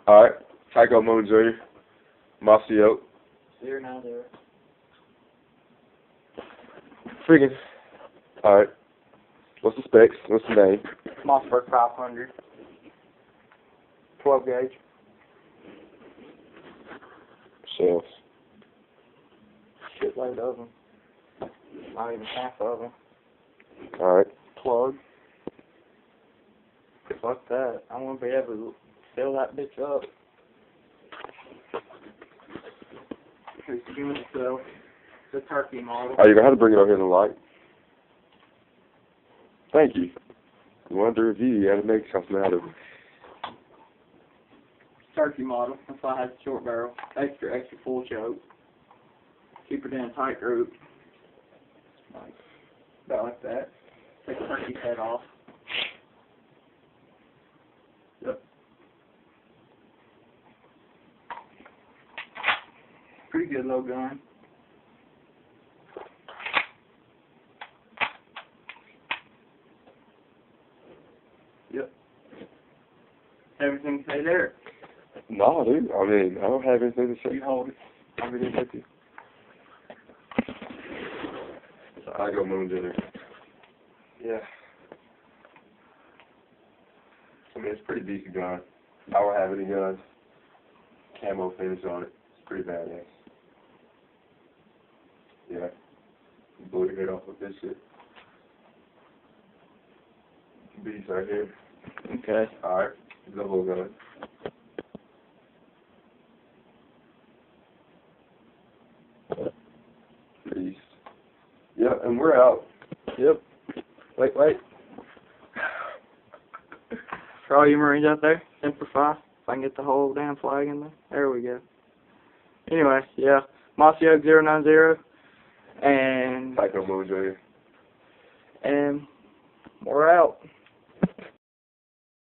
Alright. Tycho Moon Jr. MossyOak090's. Freaking. Alright. What's the specs? What's the name? Mossberg 500. 12 gauge. Shells. Shitload of them. Not even half of them. Alright. Plug. Fuck that. I want to be able to fill that bitch up. Here's the unit itself. The turkey model. Oh, you're going to have to bring it over here in the light. Thank you. You wanted to review, you had to make something out of it. Turkey model. That's why I had the short barrel. Extra full choke. Keep it in a tight group. Like, about like that. Take the turkey's head off. Yep. Pretty good little gun. Yep. Everything say there. No, dude. I mean, I don't have anything to say. You hold it. I'll be there with you. So I go Moon Jr. Yeah. I mean, it's a pretty decent gun. I don't have any guns. Camo finish on it. It's pretty badass. Yeah. Blew your head off with this shit. Beast right here. Okay. Alright. The whole gun. Beast. Yeah, and we're out. Yep. Wait. For all you Marines out there, simplify. If I can get the whole damn flag in there. There we go. Anyway, yeah. MossyOak090. And Tycho Moon Jr. we're out.